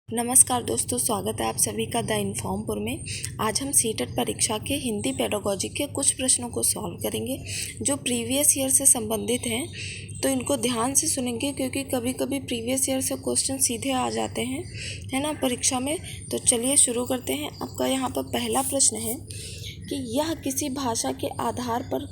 नमस्कार दोस्तों, स्वागत है आप सभी का द इन्फॉर्मपुर में। आज हम सीटेट परीक्षा के हिंदी पेडागोजी के कुछ प्रश्नों को सॉल्व करेंगे जो प्रीवियस ईयर से संबंधित हैं। तो इनको ध्यान से सुनेंगे क्योंकि कभी कभी प्रीवियस ईयर से क्वेश्चन सीधे आ जाते हैं, है ना, परीक्षा में। तो चलिए शुरू करते हैं। आपका यहाँ पर पहला प्रश्न है कि यह किसी भाषा के आधार पर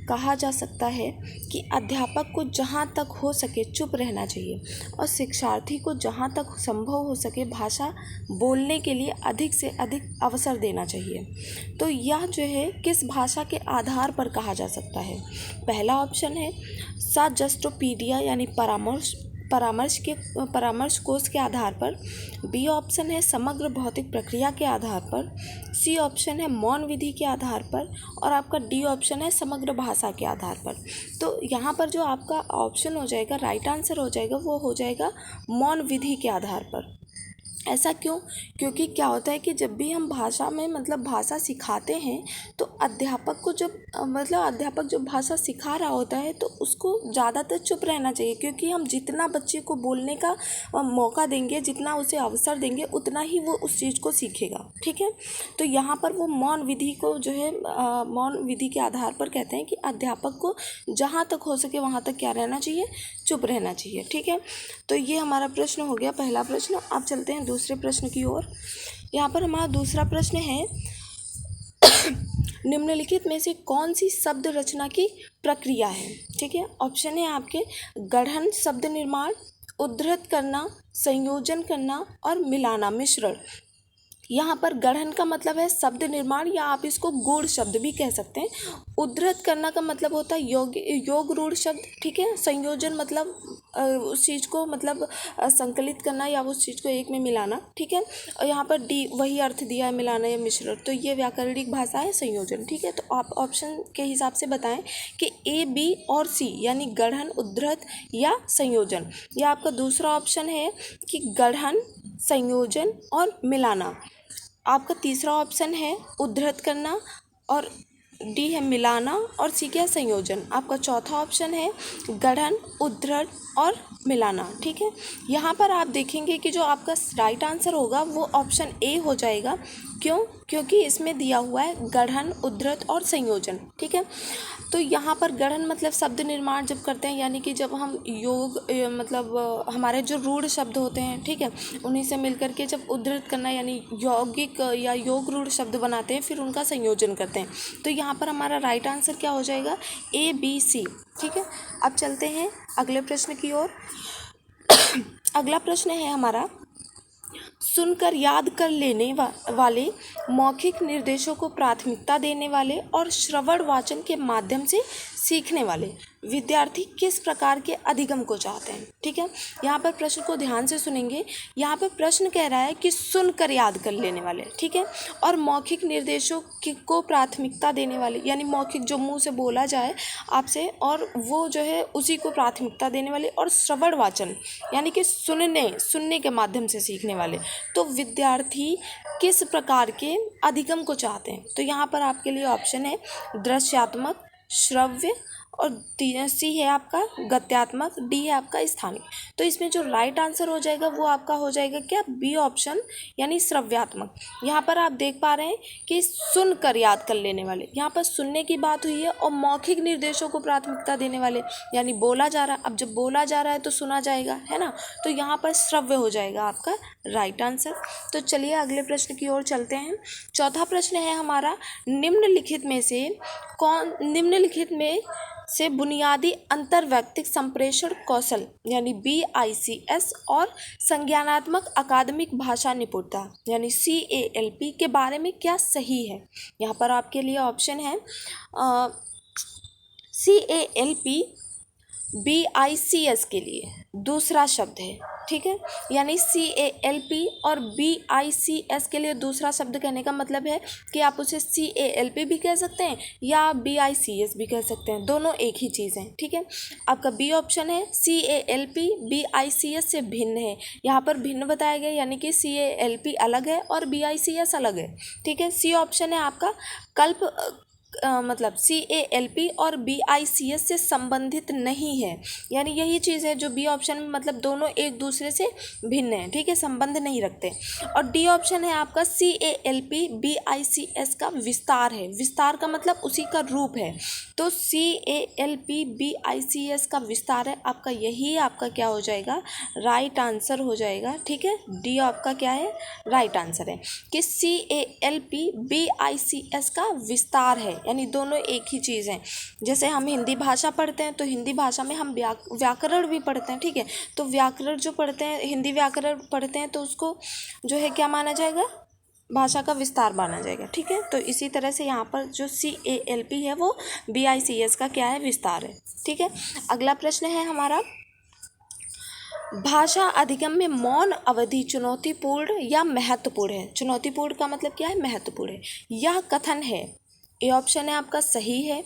कहा जा सकता है कि अध्यापक को जहाँ तक हो सके चुप रहना चाहिए और शिक्षार्थी को जहाँ तक संभव हो सके भाषा बोलने के लिए अधिक से अधिक अवसर देना चाहिए। तो यह जो है किस भाषा के आधार पर कहा जा सकता है? पहला ऑप्शन है साजस्टोपीडिया यानी परामर्श कोश के आधार पर। बी ऑप्शन है समग्र भौतिक प्रक्रिया के आधार पर। सी ऑप्शन है मौन विधि के आधार पर और आपका डी ऑप्शन है समग्र भाषा के आधार पर। तो यहाँ पर जो आपका ऑप्शन हो जाएगा, राइट आंसर हो जाएगा, वो हो जाएगा मौन विधि के आधार पर। ऐसा क्यों? क्योंकि क्या होता है कि जब भी हम भाषा में भाषा सिखाते हैं तो अध्यापक जब भाषा सिखा रहा होता है तो उसको ज़्यादातर चुप रहना चाहिए, क्योंकि हम जितना बच्चे को बोलने का मौका देंगे, जितना उसे अवसर देंगे, उतना ही वो उस चीज़ को सीखेगा। ठीक है, तो यहाँ पर वो मौन विधि को जो है मौन विधि के आधार पर कहते हैं कि अध्यापक को जहाँ तक हो सके वहाँ तक क्या रहना चाहिए, चुप रहना चाहिए। ठीक है, तो ये हमारा प्रश्न हो गया, पहला प्रश्न। अब चलते हैं दूसरे प्रश्न की ओर। यहाँ पर हमारा दूसरा प्रश्न है निम्नलिखित में से कौन सी शब्द रचना की प्रक्रिया है? ठीक है, ऑप्शन है आपके गढ़न, शब्द निर्माण, उद्धृत करना, संयोजन करना और मिलाना, मिश्रण। यहाँ पर गढ़न का मतलब है शब्द निर्माण या आप इसको गूढ़ शब्द भी कह सकते हैं। उद्धृत करना का मतलब होता है योग रूढ़ शब्द। ठीक है, संयोजन मतलब उस चीज़ को संकलित करना या उस चीज़ को एक में मिलाना। ठीक है, और यहाँ पर डी वही अर्थ दिया है, मिलाना या मिश्रण। तो ये व्याकरणिक भाषा है संयोजन। ठीक है, तो आप ऑप्शन के हिसाब से बताएं कि ए, बी और सी यानी गढ़न, उद्धृत या संयोजन। या आपका दूसरा ऑप्शन है कि गढ़न, संयोजन और मिलाना। आपका तीसरा ऑप्शन है उद्धृत करना और डी है मिलाना और सी क्या, संयोजन। आपका चौथा ऑप्शन है गढ़न, उद्धृत और मिलाना। ठीक है, यहाँ पर आप देखेंगे कि जो आपका राइट आंसर होगा वो ऑप्शन ए हो जाएगा। क्यों? क्योंकि इसमें दिया हुआ है गढ़न, उद्धृत और संयोजन। ठीक है, तो यहाँ पर गढ़न मतलब शब्द निर्माण जब करते हैं, यानी कि जब हम हमारे जो रूढ़ शब्द होते हैं, ठीक है, उन्हीं से मिलकर के जब उद्धृत करना यानी यौगिक या योग रूढ़ शब्द बनाते हैं, फिर उनका संयोजन करते हैं। तो यहाँ पर हमारा राइट आंसर क्या हो जाएगा, ए, बी, सी। ठीक है, अब चलते हैं अगले प्रश्न की ओर। अगला प्रश्न है हमारा सुनकर याद कर लेने वाले, मौखिक निर्देशों को प्राथमिकता देने वाले और श्रवण वाचन के माध्यम से सीखने वाले विद्यार्थी किस प्रकार के अधिगम को चाहते हैं? ठीक है, यहाँ पर प्रश्न को ध्यान से सुनेंगे। यहाँ पर प्रश्न कह रहा है कि सुनकर याद कर लेने वाले, ठीक है, और मौखिक निर्देशों को प्राथमिकता देने वाले, यानी मौखिक जो मुंह से बोला जाए आपसे और वो जो है उसी को प्राथमिकता देने वाले, और श्रवण वाचन यानी कि सुनने के माध्यम से सीखने वाले। तो विद्यार्थी किस प्रकार के अधिगम को चाहते हैं? तो यहाँ पर आपके लिए ऑप्शन है दृश्यात्मक, श्रव्य और सी है आपका गत्यात्मक, डी है आपका स्थानिक। तो इसमें जो राइट आंसर हो जाएगा वो आपका हो जाएगा क्या, बी ऑप्शन यानी श्रव्यात्मक। यहाँ पर आप देख पा रहे हैं कि सुनकर याद कर लेने वाले, यहाँ पर सुनने की बात हुई है, और मौखिक निर्देशों को प्राथमिकता देने वाले यानी बोला जा रहा है। अब जब बोला जा रहा है तो सुना जाएगा, है ना, तो यहाँ पर श्रव्य हो जाएगा आपका राइट आंसर। तो चलिए अगले प्रश्न की ओर चलते हैं। चौथा प्रश्न है हमारा निम्नलिखित में से बुनियादी अंतर्वैयक्तिक संप्रेषण कौशल यानी BICS और संज्ञानात्मक अकादमिक भाषा निपुणता यानी CALP के बारे में क्या सही है? यहाँ पर आपके लिए ऑप्शन है CALP BICS के लिए दूसरा शब्द है। ठीक है, यानी CALP और BICS के लिए दूसरा शब्द कहने का मतलब है कि आप उसे CALP भी कह सकते हैं या BICS भी कह सकते हैं, दोनों एक ही चीज़ है। ठीक है, आपका बी ऑप्शन है CALP BICS से भिन्न है। यहाँ पर भिन्न बताया गया यानी कि CALP अलग है और BICS अलग है। ठीक है, सी ऑप्शन है आपका मतलब CALP और BICS से संबंधित नहीं है, यानी यही चीज़ है जो बी ऑप्शन में, मतलब दोनों एक दूसरे से भिन्न है, ठीक है, संबंध नहीं रखते। और डी ऑप्शन है आपका CALP BICS का विस्तार है, विस्तार का मतलब उसी का रूप है, तो CALP BICS का विस्तार है आपका, यही आपका क्या हो जाएगा, राइट आंसर हो जाएगा, ठीक है। डी आपका क्या है, राइट आंसर है कि CALP BICS का विस्तार है, यानी दोनों एक ही चीज़ हैं। जैसे हम हिंदी भाषा पढ़ते हैं तो हिंदी भाषा में हम व्याकरण भी पढ़ते हैं, ठीक है, तो व्याकरण जो पढ़ते हैं, हिंदी व्याकरण पढ़ते हैं, तो उसको जो है क्या माना जाएगा, भाषा का विस्तार माना जाएगा, ठीक है। तो इसी तरह से यहाँ पर जो CALP है वो BICS का क्या है, विस्तार है, ठीक है। अगला प्रश्न है हमारा, भाषा अधिगम में मौन अवधि चुनौतीपूर्ण या महत्वपूर्ण है। चुनौतीपूर्ण का मतलब क्या है, महत्वपूर्ण है। यह कथन है, ए ऑप्शन है आपका सही है,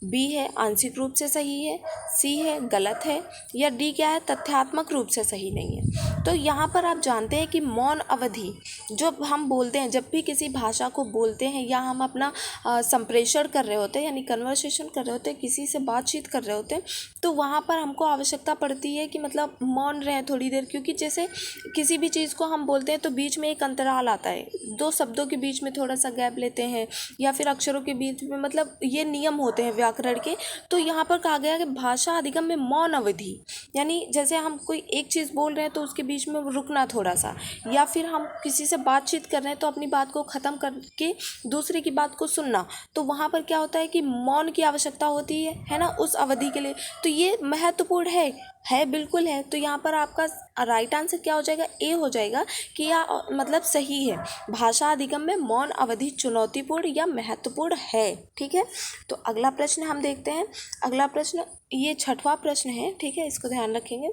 बी है आंशिक रूप से सही है, सी है गलत है, या डी क्या है, तथ्यात्मक रूप से सही नहीं है। तो यहाँ पर आप जानते हैं कि मौन अवधि जो हम बोलते हैं, जब भी किसी भाषा को बोलते हैं या हम अपना संप्रेषण कर रहे होते हैं, यानी कन्वर्सेशन कर रहे होते हैं, किसी से बातचीत कर रहे होते हैं, तो वहाँ पर हमको आवश्यकता पड़ती है कि मतलब मौन रहें थोड़ी देर, क्योंकि जैसे किसी भी चीज़ को हम बोलते हैं तो बीच में एक अंतराल आता है, दो शब्दों के बीच में थोड़ा सा गैप लेते हैं, या फिर अक्षरों के बीच में, मतलब ये नियम होते हैं व्याकरण के। तो यहाँ पर कहा गया कि भाषा अधिगम में मौन अवधि, यानी जैसे हम कोई एक चीज़ बोल रहे हैं तो उसके बीच में रुकना थोड़ा सा, या फिर हम किसी से बातचीत कर रहे हैं तो अपनी बात को ख़त्म करके दूसरे की बात को सुनना, तो वहाँ पर क्या होता है कि मौन की आवश्यकता होती है ना, उस अवधि के लिए। तो ये महत्वपूर्ण है बिल्कुल है। तो यहाँ पर आपका राइट आंसर क्या हो जाएगा, ए हो जाएगा कि यह मतलब सही है, भाषा अधिगम में मौन अवधि चुनौतीपूर्ण या महत्वपूर्ण है, ठीक है। तो अगला प्रश्न हम देखते हैं। अगला प्रश्न ये 6वां प्रश्न है, ठीक है, इसको ध्यान रखेंगे।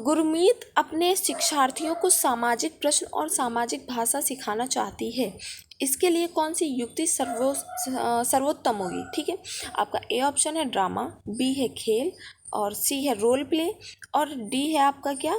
गुरमीत अपने शिक्षार्थियों को सामाजिक प्रश्न और सामाजिक भाषा सिखाना चाहती है, इसके लिए कौन सी युक्ति सर्वोत्तम होगी, ठीक है। आपका ए ऑप्शन है ड्रामा, बी है खेल, और सी है रोल प्ले, और डी है आपका क्या,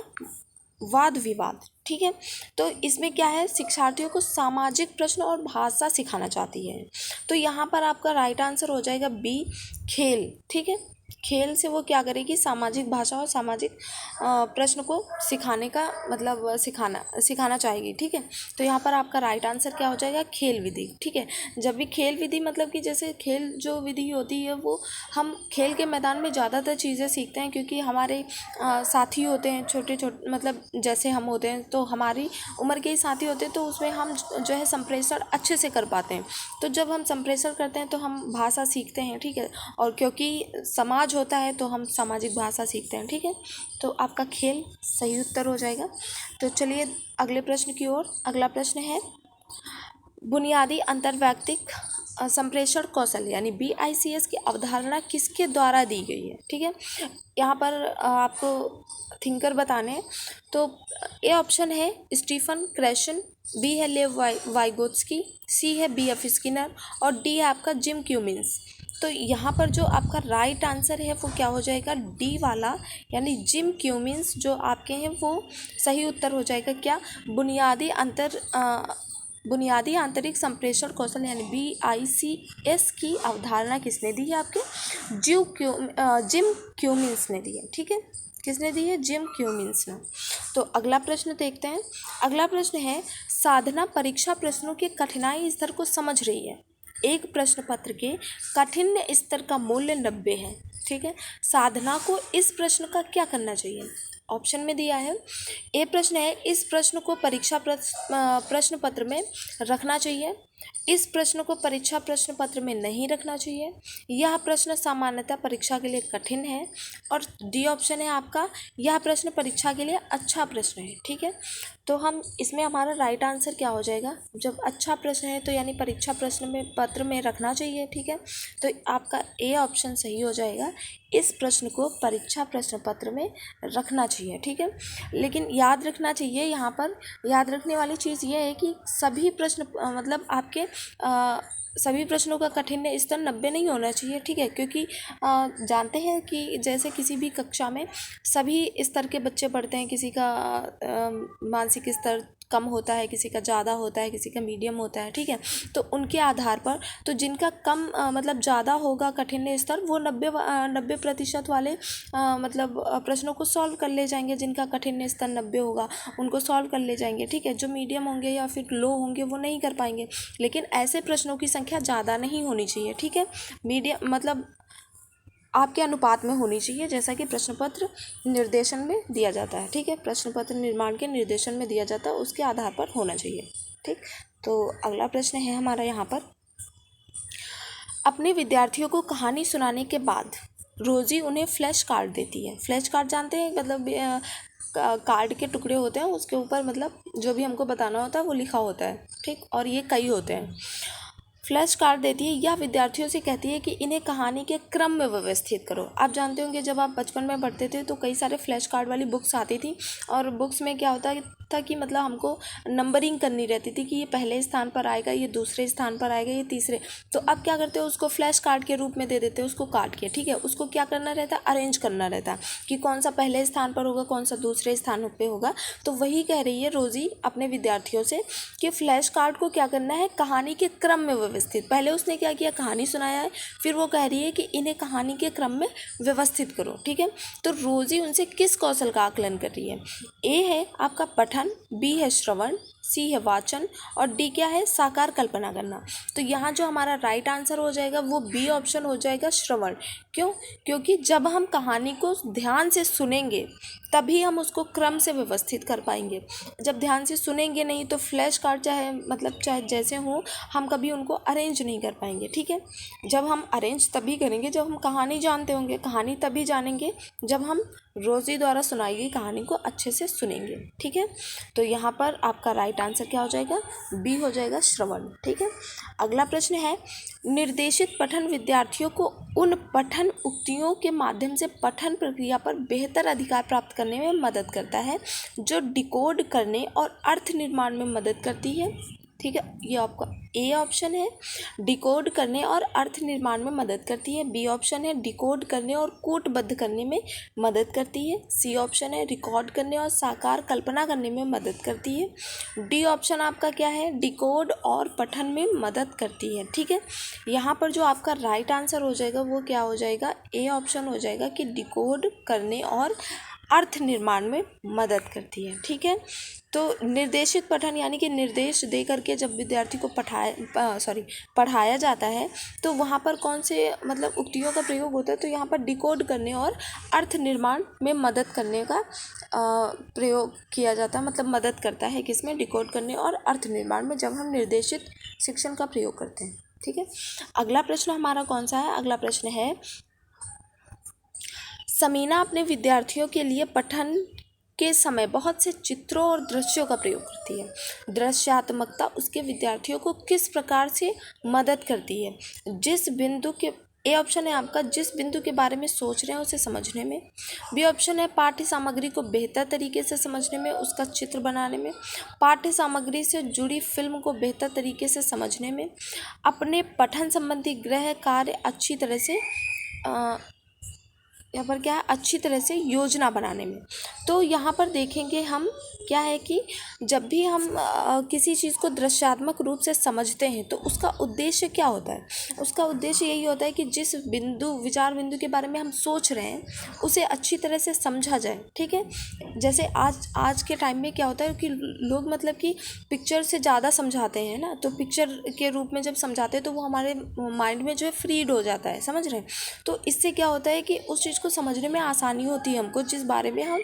वाद विवाद, ठीक है। तो इसमें क्या है, शिक्षार्थियों को सामाजिक प्रश्न और भाषा सिखाना चाहती है, तो यहाँ पर आपका राइट आंसर हो जाएगा बी खेल, ठीक है। खेल से वो क्या करेगी, सामाजिक भाषा और सामाजिक प्रश्न को सिखाने का मतलब सिखाना चाहेगी, ठीक है। तो यहाँ पर आपका राइट आंसर क्या हो जाएगा, खेल विधि, ठीक है। जब भी खेल विधि मतलब कि जैसे खेल जो विधि होती है वो हम खेल के मैदान में ज़्यादातर चीज़ें सीखते हैं, क्योंकि हमारे साथी होते हैं छोटे छोटे, मतलब जैसे हम होते हैं तो हमारी उम्र के ही साथी होते हैं, तो उसमें हम जो है संप्रेषण अच्छे से कर पाते हैं। तो जब हम संप्रेषण करते हैं तो हम भाषा सीखते हैं, ठीक है, और क्योंकि समाज होता है तो हम सामाजिक भाषा सीखते हैं, ठीक है। तो आपका खेल सही उत्तर हो जाएगा। तो चलिए अगले प्रश्न की ओर। अगला प्रश्न है, बुनियादी अंतर्वैयक्तिक संप्रेषण कौशल यानी BICS की अवधारणा किसके द्वारा दी गई है, ठीक है। यहाँ पर आपको थिंकर बताने हैं, तो ए ऑप्शन है स्टीफन क्रैशन, बी है लेव वाइगोत्स्की, सी है BF स्किनर, और डी है आपका जिम क्यूमिंस। तो यहाँ पर जो आपका राइट आंसर है वो क्या हो जाएगा, डी वाला, यानी जिम क्यूमिंस जो आपके हैं वो सही उत्तर हो जाएगा। क्या, बुनियादी आंतरिक संप्रेषण कौशल यानी BICS की अवधारणा किसने दी है, आपके जिम क्यूमिंस ने दी है, ठीक है। किसने दी है, जिम क्यूमिंस ने। तो अगला प्रश्न देखते हैं। अगला प्रश्न है, साधना परीक्षा प्रश्नों के कठिनाई स्तर को समझ रही है, एक प्रश्न पत्र के कठिन स्तर का मूल्य 90 है, ठीक है। साधना को इस प्रश्न का क्या करना चाहिए, ऑप्शन में दिया है। ए प्रश्न है, इस प्रश्न को परीक्षा प्रश्न पत्र में रखना चाहिए, इस प्रश्न को परीक्षा प्रश्न पत्र में नहीं रखना चाहिए, यह प्रश्न सामान्यतः परीक्षा के लिए कठिन है, और डी ऑप्शन है आपका, यह प्रश्न परीक्षा के लिए अच्छा प्रश्न है, ठीक है। तो हम इसमें हमारा राइट आंसर क्या हो जाएगा, जब अच्छा प्रश्न है तो यानी परीक्षा प्रश्न में पत्र में रखना चाहिए, ठीक है। तो आपका ए ऑप्शन सही हो जाएगा, इस प्रश्न को परीक्षा प्रश्न पत्र में रखना चाहिए, ठीक है। लेकिन याद रखना चाहिए, यहाँ पर याद रखने वाली चीज़ ये है कि सभी प्रश्न मतलब आपके सभी प्रश्नों का कठिन स्तर 90 नहीं होना चाहिए, ठीक है, क्योंकि जानते हैं कि जैसे किसी भी कक्षा में सभी स्तर के बच्चे पढ़ते हैं, किसी का मानसिक स्तर कम होता है, किसी का ज़्यादा होता है, किसी का मीडियम होता है, ठीक है। तो उनके आधार पर तो जिनका कम मतलब ज़्यादा होगा कठिन स्तर, वो 90% वाले मतलब प्रश्नों को सॉल्व कर ले जाएंगे। जिनका कठिन स्तर 90 होगा उनको सॉल्व कर ले जाएंगे, ठीक है। जो मीडियम होंगे या फिर लो होंगे वो नहीं कर पाएंगे। लेकिन ऐसे प्रश्नों की संख्या ज़्यादा नहीं होनी चाहिए, ठीक है। मीडियम मतलब आपके अनुपात में होनी चाहिए, जैसा कि प्रश्न पत्र निर्देशन में दिया जाता है, ठीक है। प्रश्न पत्र निर्माण के निर्देशन में दिया जाता है, उसके आधार पर होना चाहिए, ठीक। तो अगला प्रश्न है हमारा यहाँ पर, अपने विद्यार्थियों को कहानी सुनाने के बाद रोज़ी उन्हें फ्लैश कार्ड देती है। फ्लैश कार्ड जानते हैं, मतलब कार्ड के टुकड़े होते हैं, उसके ऊपर मतलब जो भी हमको बताना होता है वो लिखा होता है, ठीक। और ये कई होते हैं। फ्लैश कार्ड देती है या विद्यार्थियों से कहती है कि इन्हें कहानी के क्रम में व्यवस्थित करो। आप जानते होंगे जब आप बचपन में पढ़ते थे तो कई सारे फ्लैश कार्ड वाली बुक्स आती थी, और बुक्स में क्या होता था कि मतलब हमको नंबरिंग करनी रहती थी कि ये पहले स्थान पर आएगा, ये दूसरे स्थान पर आएगा, ये तीसरे। तो अब क्या करते हो, उसको फ्लैश कार्ड के रूप में दे देते हैं, उसको काट के, ठीक है। उसको क्या करना रहता है, अरेंज करना रहता है कि कौन सा पहले स्थान पर होगा, कौन सा दूसरे स्थान पर होगा। तो वही कह रही है रोज़ी अपने विद्यार्थियों से कि फ्लैश कार्ड को क्या करना है, कहानी के क्रम में व्यवस्थित। पहले उसने क्या किया, कहानी सुनाया है, फिर वो कह रही है कि इन्हें कहानी के क्रम में व्यवस्थित करो, ठीक है। तो रोज़ी उनसे किस कौशल का आकलन कर रही है। ए है आपका पठन, बी है श्रवण, सी है वाचन, और डी क्या है, साकार कल्पना करना। तो यहाँ जो हमारा राइट आंसर हो जाएगा वो बी ऑप्शन हो जाएगा, श्रवण। क्यों, क्योंकि जब हम कहानी को ध्यान से सुनेंगे तभी हम उसको क्रम से व्यवस्थित कर पाएंगे। जब ध्यान से सुनेंगे नहीं तो फ्लैश कार्ड चाहे जैसे हो, हम कभी उनको अरेंज नहीं कर पाएंगे, ठीक है। जब हम अरेंज तभी करेंगे जब हम कहानी जानते होंगे, कहानी तभी जानेंगे जब हम रोज़ी द्वारा सुनाई गई कहानी को अच्छे से सुनेंगे, ठीक है। तो यहाँ पर आपका राइट आंसर क्या हो जाएगा, बी हो जाएगा, श्रवण, ठीक है। अगला प्रश्न है, निर्देशित पठन विद्यार्थियों को उन पठन उक्तियों के माध्यम से पठन प्रक्रिया पर बेहतर अधिकार प्राप्त करने में मदद करता है जो डिकोड करने और अर्थ निर्माण में मदद करती है, ठीक है। ये आपका ए ऑप्शन है, डिकोड करने और अर्थ निर्माण में मदद करती है। बी ऑप्शन है, डिकोड करने और कूटबद्ध करने में मदद करती है। सी ऑप्शन है, रिकॉर्ड करने और साकार कल्पना करने में मदद करती है। डी ऑप्शन आपका क्या है, डिकोड और पठन में मदद करती है, ठीक है। यहाँ पर जो आपका राइट आंसर हो जाएगा वो क्या हो जाएगा, ए ऑप्शन हो जाएगा कि डिकोड करने और अर्थ निर्माण में मदद करती है, ठीक है। तो निर्देशित पठन यानी कि निर्देश दे करके जब विद्यार्थी को पढ़ाया जाता है तो वहाँ पर कौन से मतलब उक्तियों का प्रयोग होता है, तो यहाँ पर डिकोड करने और अर्थ निर्माण में मदद करने का प्रयोग किया जाता है, मतलब मदद करता है किसमें, डिकोड करने और अर्थ निर्माण में, जब हम निर्देशित शिक्षण का प्रयोग करते हैं, ठीक है। अगला प्रश्न हमारा कौन सा है, अगला प्रश्न है, समीना अपने विद्यार्थियों के लिए पठन के समय बहुत से चित्रों और दृश्यों का प्रयोग करती है। दृश्यात्मकता उसके विद्यार्थियों को किस प्रकार से मदद करती है, जिस बिंदु के, ए ऑप्शन है आपका, जिस बिंदु के बारे में सोच रहे हैं उसे समझने में। बी ऑप्शन है, पाठ्य सामग्री को बेहतर तरीके से समझने में, उसका चित्र बनाने में। पाठ्य सामग्री से जुड़ी फिल्म को बेहतर तरीके से समझने में। अपने पठन संबंधी गृह कार्य अच्छी तरह से यहाँ पर क्या है, अच्छी तरह से योजना बनाने में। तो यहाँ पर देखेंगे हम क्या है कि जब भी हम किसी चीज़ को दृश्यात्मक रूप से समझते हैं तो उसका उद्देश्य क्या होता है, उसका उद्देश्य यही होता है कि जिस विचार बिंदु के बारे में हम सोच रहे हैं उसे अच्छी तरह से समझा जाए, ठीक है। जैसे आज के टाइम में क्या होता है कि लोग मतलब कि पिक्चर से ज़्यादा समझाते हैं ना, तो पिक्चर के रूप में जब समझाते हैं तो वो हमारे माइंड में जो है फ्रीड हो जाता है, समझ रहे हैं। तो इससे क्या होता है कि उस चीज़ को समझने में आसानी होती है हमको, जिस बारे में हम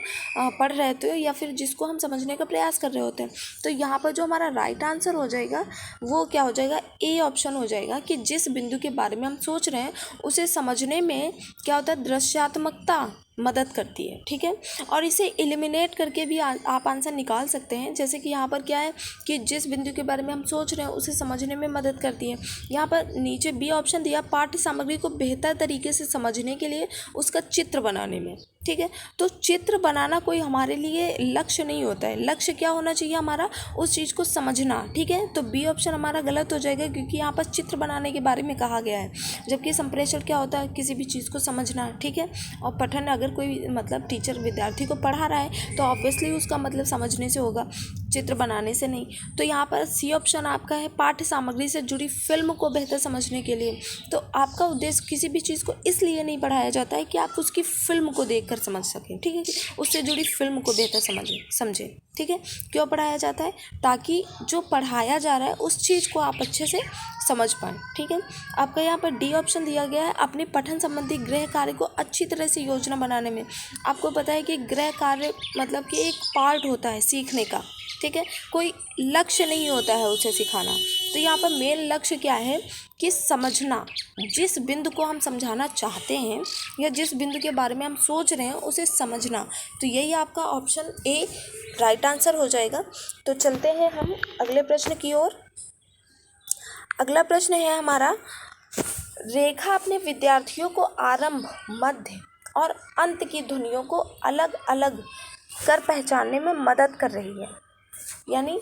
पढ़ रहे होते हैं या फिर जिसको हम समझने का प्रयास कर रहे होते हैं। तो यहाँ पर जो हमारा राइट आंसर हो जाएगा वो क्या हो जाएगा, ए ऑप्शन हो जाएगा कि जिस बिंदु के बारे में हम सोच रहे हैं उसे समझने में क्या होता है, दृश्यात्मकता मदद करती है, ठीक है। और इसे एलिमिनेट करके भी आप आंसर निकाल सकते हैं, जैसे कि यहाँ पर क्या है कि जिस बिंदु के बारे में हम सोच रहे हैं उसे समझने में मदद करती है। यहाँ पर नीचे बी ऑप्शन दिया, पाठ्य सामग्री को बेहतर तरीके से समझने के लिए उसका चित्र बनाने में, ठीक है। तो चित्र बनाना कोई हमारे लिए लक्ष्य नहीं होता है, लक्ष्य क्या होना चाहिए हमारा, उस चीज़ को समझना, ठीक है। तो बी ऑप्शन हमारा गलत हो जाएगा क्योंकि यहाँ पर चित्र बनाने के बारे में कहा गया है, जबकि संप्रेषण क्या होता है, किसी भी चीज़ को समझना, ठीक है। और पठन अगर कोई मतलब टीचर विद्यार्थी को पढ़ा रहा है तो ऑब्वियसली उसका मतलब समझने से होगा। चित्र बनाने से नहीं। तो यहाँ पर सी ऑप्शन आपका है पाठ्य सामग्री से जुड़ी फिल्म को बेहतर समझने के लिए। तो आपका उद्देश्य किसी भी चीज़ को इसलिए नहीं पढ़ाया जाता है कि आप उसकी फिल्म को देखकर समझ सकें, ठीक है, उससे जुड़ी फिल्म को बेहतर समझें, ठीक है। क्यों पढ़ाया जाता है? ताकि जो पढ़ाया जा रहा है उस चीज़ को आप अच्छे से समझ पाएँ, ठीक है। आपका यहाँ पर डी ऑप्शन दिया गया है अपने पठन संबंधी गृह कार्य को अच्छी तरह से योजना बनाने में। आपको पता है कि गृह कार्य मतलब कि एक पार्ट होता है सीखने का, ठीक है, कोई लक्ष्य नहीं होता है उसे सिखाना। तो यहाँ पर मेन लक्ष्य क्या है कि समझना, जिस बिंदु को हम समझाना चाहते हैं या जिस बिंदु के बारे में हम सोच रहे हैं उसे समझना। तो यही आपका ऑप्शन ए राइट आंसर हो जाएगा। तो चलते हैं हम अगले प्रश्न की ओर। अगला प्रश्न है हमारा, रेखा अपने विद्यार्थियों को आरंभ, मध्य और अंत की ध्वनियों को अलग अलग कर पहचानने में मदद कर रही है। यानी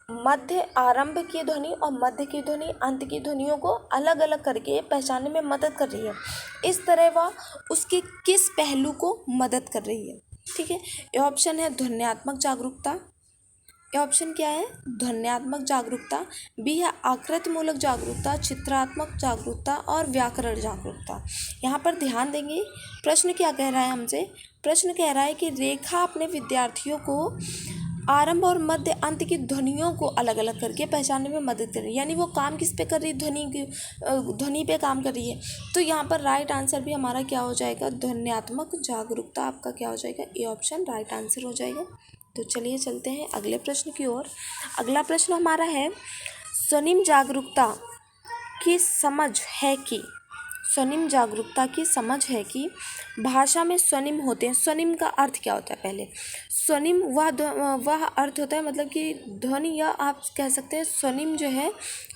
मध्य आरंभ की ध्वनि और मध्य की ध्वनि, अंत की ध्वनियों को अलग अलग करके पहचानने में मदद कर रही है। इस तरह वह उसके किस पहलू को मदद कर रही है, ठीक है। ये ऑप्शन है ध्वन्यात्मक जागरूकता। ये ऑप्शन क्या है? ध्वन्यात्मक जागरूकता। बी है आकृतिमूलक जागरूकता, चित्रात्मक जागरूकता और व्याकरण जागरूकता। यहाँ पर ध्यान देंगे प्रश्न क्या कह रहा है हमसे। प्रश्न कह रहा है कि रेखा अपने विद्यार्थियों को आरंभ और मध्य अंत की ध्वनियों को अलग अलग करके पहचानने में मदद कर रही है। यानी वो काम किस पे कर रही है? ध्वनि पे काम कर रही है। तो यहाँ पर राइट आंसर भी हमारा क्या हो जाएगा? ध्वन्यात्मक जागरूकता आपका क्या हो जाएगा? ए ऑप्शन राइट आंसर हो जाएगा। तो चलिए चलते हैं अगले प्रश्न की ओर। अगला प्रश्न हमारा है, स्वनिम जागरूकता की समझ है कि स्वनिम जागरूकता की समझ है कि भाषा में स्वनिम होते हैं। स्वनिम का अर्थ क्या होता है? पहले स्वनिम वह अर्थ होता है मतलब कि ध्वनि, या आप कह सकते हैं स्वनिम जो है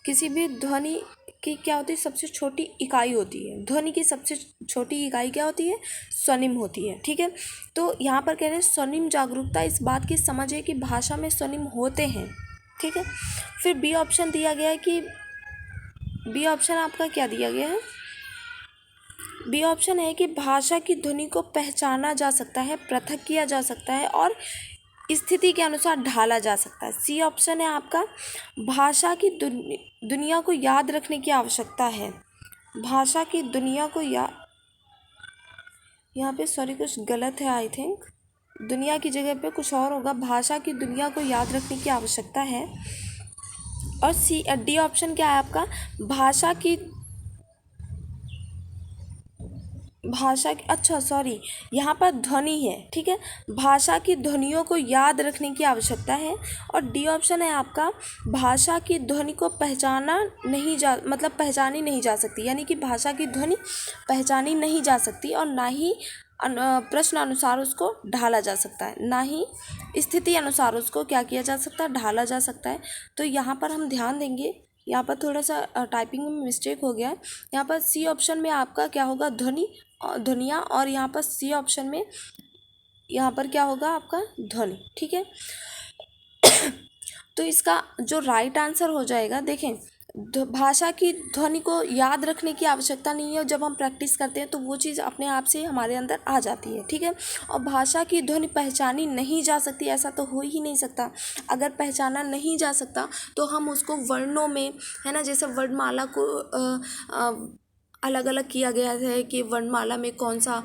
किसी भी ध्वनि की क्या होती है? सबसे छोटी इकाई होती है। ध्वनि की सबसे छोटी इकाई क्या होती है? स्वनिम होती है, ठीक है। तो यहाँ पर कह रहे हैं स्वनिम जागरूकता इस बात की समझ है कि भाषा में स्वनिम होते हैं, ठीक है। फिर बी ऑप्शन दिया गया है कि बी ऑप्शन आपका क्या दिया गया है? बी ऑप्शन है कि भाषा की ध्वनि को पहचाना जा सकता है, पृथक किया जा सकता है और स्थिति के अनुसार ढाला जा सकता है। सी ऑप्शन है आपका, भाषा की दुनिया को याद रखने की आवश्यकता है। भाषा की दुनिया को यहाँ पे सॉरी कुछ गलत है, आई थिंक दुनिया की जगह पे कुछ और होगा। भाषा की दुनिया को याद रखने की आवश्यकता है। और डी ऑप्शन क्या है आपका? अच्छा सॉरी, यहाँ पर ध्वनि है, ठीक है। भाषा की ध्वनियों को याद रखने की आवश्यकता है। और डी ऑप्शन है आपका, भाषा की ध्वनि को पहचानी नहीं जा सकती। यानी कि भाषा की ध्वनि पहचानी नहीं जा सकती और ना ही प्रश्न अनुसार उसको ढाला जा सकता है, ना ही स्थिति अनुसार उसको क्या किया जा सकता है? ढाला जा सकता है। तो यहाँ पर हम ध्यान देंगे, यहाँ पर थोड़ा सा टाइपिंग में मिस्टेक हो गया है। यहाँ पर सी ऑप्शन में आपका क्या होगा? ध्वनिया। और यहाँ पर सी ऑप्शन में यहाँ पर क्या होगा आपका? ध्वनि, ठीक है। तो इसका जो राइट आंसर हो जाएगा, देखें भाषा की ध्वनि को याद रखने की आवश्यकता नहीं है। जब हम प्रैक्टिस करते हैं तो वो चीज़ अपने आप से हमारे अंदर आ जाती है, ठीक है। और भाषा की ध्वनि पहचानी नहीं जा सकती, ऐसा तो हो ही नहीं सकता। अगर पहचाना नहीं जा सकता तो हम उसको वर्णों में, है ना, जैसे वर्णमाला को अलग अलग किया गया है कि वर्णमाला में कौन सा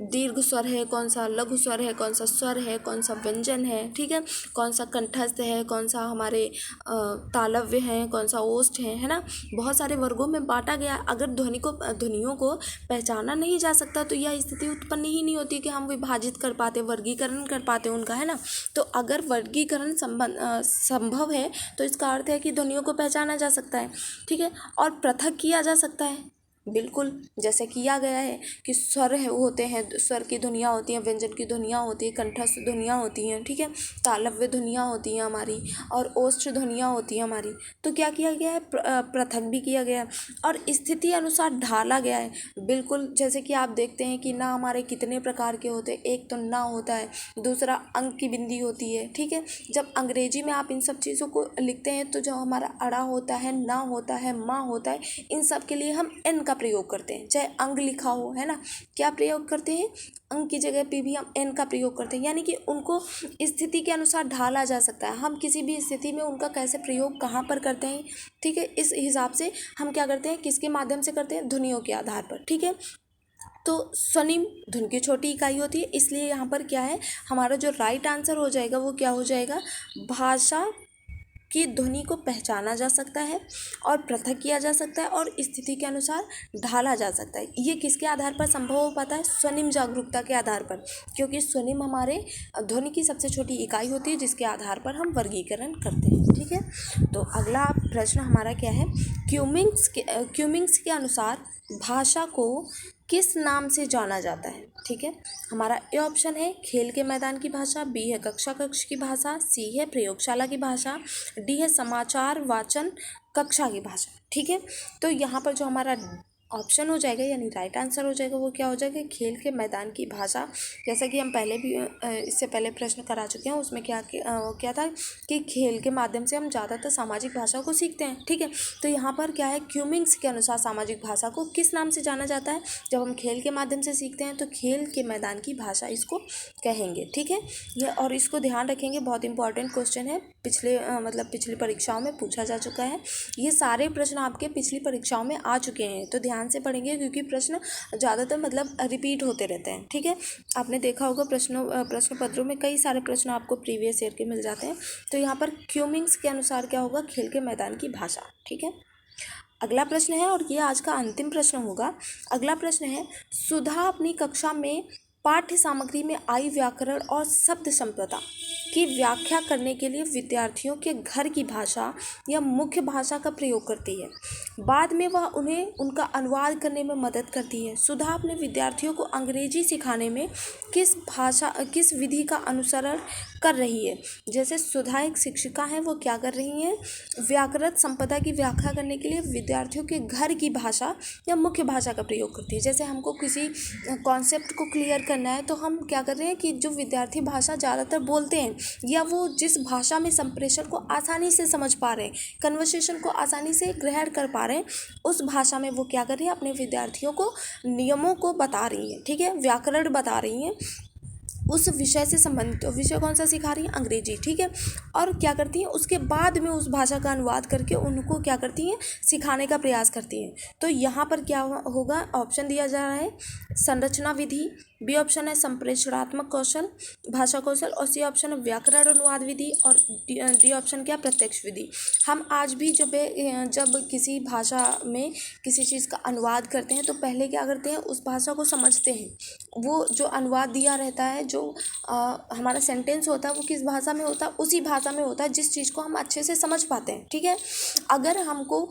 दीर्घ स्वर है, कौन सा लघु स्वर है, कौन सा स्वर है, कौन सा व्यंजन है, ठीक है, कौन सा कंठस्थ है, कौन सा हमारे तालव्य हैं, कौन सा ओष्ठ है ना। बहुत सारे वर्गों में बांटा गया। अगर ध्वनियों को पहचाना नहीं जा सकता तो यह स्थिति उत्पन्न ही नहीं होती कि हम विभाजित कर पाते, वर्गीकरण कर पाते उनका, है ना। तो अगर वर्गीकरण संभव है तो इसका अर्थ है कि ध्वनियों को पहचाना जा सकता है, ठीक है, और पृथक किया जा सकता है। बिल्कुल जैसे किया गया है कि स्वर है होते हैं, स्वर की ध्वनियाँ होती हैं, व्यंजन की ध्वनियाँ होती हैं, कंठस्थ ध्वनियाँ होती हैं, ठीक है, तालव्य ध्वनियाँ होती हैं हमारी और ओष्ठ ध्वनियाँ होती हैं हमारी। तो क्या किया गया है? पृथक भी किया गया है और स्थिति अनुसार ढाला गया है। बिल्कुल जैसे कि आप देखते हैं कि ना हमारे कितने प्रकार के होते हैं। एक तो ना होता है, दूसरा अंक की बिंदी होती है, ठीक है। जब अंग्रेजी में आप इन सब चीज़ों को लिखते हैं तो जो हमारा अड़ा होता है, ना होता है, माँ होता है, इन सब के लिए हम एन का का प्रयोग करते हैं, चाहे अंग लिखा हो, है ना, क्या प्रयोग करते हैं, अंग की जगह पे भी हम एन का प्रयोग करते हैं, यानी कि उनको स्थिति के अनुसार ढाला जा सकता है। हम किसी भी स्थिति में उनका कैसे प्रयोग कहाँ पर करते हैं, ठीक है, इस हिसाब से हम क्या करते हैं, किसके माध्यम से करते हैं, ध्वनियों के आधार पर, ठीक है। तो स्वनिम धुन की छोटी इकाई होती है, इसलिए यहाँ पर क्या है, हमारा जो राइट आंसर हो जाएगा वो क्या हो जाएगा, भाषा की ध्वनि को पहचाना जा सकता है और पृथक किया जा सकता है और स्थिति के अनुसार ढाला जा सकता है। ये किसके आधार पर संभव हो पाता है, स्वनिम जागरूकता के आधार पर, क्योंकि स्वनिम हमारे ध्वनि की सबसे छोटी इकाई होती है जिसके आधार पर हम वर्गीकरण करते हैं, ठीक है। तो अगला प्रश्न हमारा क्या है, क्यूमिंग्स के अनुसार भाषा को किस नाम से जाना जाता है, ठीक है। हमारा ए ऑप्शन है खेल के मैदान की भाषा, बी है कक्षा कक्ष की भाषा, सी है प्रयोगशाला की भाषा, डी है समाचार वाचन कक्षा की भाषा, ठीक है। तो यहाँ पर जो हमारा ऑप्शन हो जाएगा यानी राइट आंसर हो जाएगा वो क्या हो जाएगा, खेल के मैदान की भाषा। जैसा कि हम पहले भी इससे पहले प्रश्न करा चुके हैं, उसमें क्या था कि खेल के माध्यम से हम ज़्यादातर सामाजिक भाषा को सीखते हैं, ठीक है। तो यहाँ पर क्या है, क्यूमिंग्स के अनुसार सामाजिक भाषा को किस नाम से जाना जाता है, जब हम खेल के माध्यम से सीखते हैं तो खेल के मैदान की भाषा इसको कहेंगे, ठीक है। ये और इसको ध्यान रखेंगे, बहुत इंपॉर्टेंट क्वेश्चन है, पिछली परीक्षाओं में पूछा जा चुका है। ये सारे प्रश्न आपके पिछली परीक्षाओं में आ चुके हैं, तो ध्यान से पढ़ेंगे क्योंकि प्रश्न ज़्यादातर रिपीट होते रहते हैं, ठीक है। आपने देखा होगा प्रश्न पत्रों में कई सारे प्रश्न आपको प्रीवियस ईयर के मिल जाते हैं। तो यहाँ पर क्यूमिंग्स के अनुसार क्या होगा, खेल के मैदान की भाषा, ठीक है। अगला प्रश्न है और ये आज का अंतिम प्रश्न होगा। अगला प्रश्न है, सुधा अपनी कक्षा में पाठ्य सामग्री में आई व्याकरण और शब्द संपदा की व्याख्या करने के लिए विद्यार्थियों के घर की भाषा या मुख्य भाषा का प्रयोग करती है। बाद में वह उन्हें उनका अनुवाद करने में मदद करती है। सुधा अपने विद्यार्थियों को अंग्रेजी सिखाने में किस विधि का अनुसरण कर रही है। जैसे सुधा एक शिक्षिका है, वो क्या कर रही हैं, व्याकरण संपदा की व्याख्या करने के लिए विद्यार्थियों के घर की भाषा या मुख्य भाषा का प्रयोग करती है। जैसे हमको किसी कॉन्सेप्ट को क्लियर करना है तो हम क्या कर रहे हैं कि जो विद्यार्थी भाषा ज़्यादातर बोलते हैं या वो जिस भाषा में संप्रेषण को आसानी से समझ पा रहे हैं, कन्वर्सेशन को आसानी से ग्रहण कर पा रहे हैं, उस भाषा में वो क्या कर रही है, अपने विद्यार्थियों को नियमों को बता रही हैं, ठीक है, व्याकरण बता रही हैं। उस विषय से संबंधित विषय कौन सा सिखा रही हैं, अंग्रेजी, ठीक है। और क्या करती हैं, उसके बाद में उस भाषा का अनुवाद करके उनको क्या करती हैं, सिखाने का प्रयास करती हैं। तो यहाँ पर क्या होगा, ऑप्शन दिया जा रहा है संरचना विधि, बी ऑप्शन है संप्रेषणात्मक कौशल भाषा कौशल, और सी ऑप्शन है व्याकरण अनुवाद विधि, और डी ऑप्शन क्या, प्रत्यक्ष विधि। हम आज भी जब किसी भाषा में किसी चीज़ का अनुवाद करते हैं तो पहले क्या करते हैं, उस भाषा को समझते हैं। वो जो अनुवाद दिया रहता है, जो हमारा सेंटेंस होता है वो किस भाषा में होता है, उसी भाषा में होता है जिस चीज़ को हम अच्छे से समझ पाते हैं, ठीक है। अगर हमको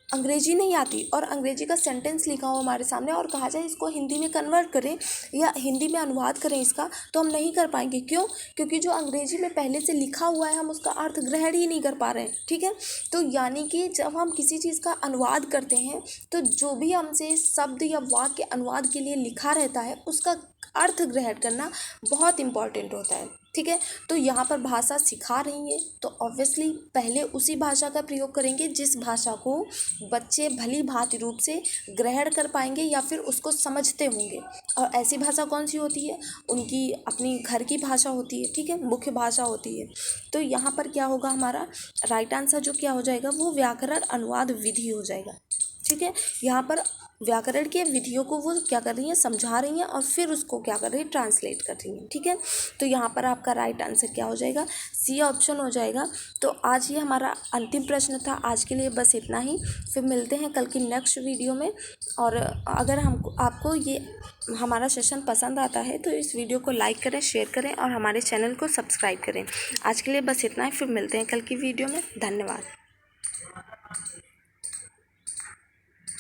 अंग्रेजी नहीं आती और अंग्रेजी का सेंटेंस लिखा हो हमारे सामने और कहा जाए इसको हिंदी में कन्वर्ट करें या हिंदी में अनुवाद करें इसका, तो हम नहीं कर पाएंगे। क्यों? क्योंकि जो अंग्रेजी में पहले से लिखा हुआ है हम उसका अर्थ ग्रहण ही नहीं कर पा रहे हैं, ठीक है। तो यानी कि जब हम किसी चीज़ का अनुवाद करते हैं तो जो भी हमसे शब्द या वाक्य अनुवाद के लिए लिखा रहता है उसका अर्थ ग्रहण करना बहुत इम्पॉर्टेंट होता है, ठीक है। तो यहाँ पर भाषा सिखा रही है तो ऑब्वियसली पहले उसी भाषा का प्रयोग करेंगे जिस भाषा को बच्चे भली भांति रूप से ग्रहण कर पाएंगे या फिर उसको समझते होंगे। और ऐसी भाषा कौन सी होती है, उनकी अपनी घर की भाषा होती है, ठीक है, मुख्य भाषा होती है। तो यहाँ पर क्या होगा, हमारा राइट आंसर जो क्या हो जाएगा वो व्याकरण अनुवाद विधि हो जाएगा, ठीक है। यहाँ पर व्याकरण के विधियों को वो क्या कर रही हैं, समझा रही हैं और फिर उसको क्या कर रही है, ट्रांसलेट कर रही हैं, ठीक है। तो यहाँ पर आपका राइट आंसर क्या हो जाएगा, सी ऑप्शन हो जाएगा। तो आज ये हमारा अंतिम प्रश्न था, आज के लिए बस इतना ही। फिर मिलते हैं कल की नेक्स्ट वीडियो में। और अगर आपको ये हमारा सेशन पसंद आता है तो इस वीडियो को लाइक करें, शेयर करें और हमारे चैनल को सब्सक्राइब करें। आज के लिए बस इतना ही, फिर मिलते हैं कल की वीडियो में। धन्यवाद।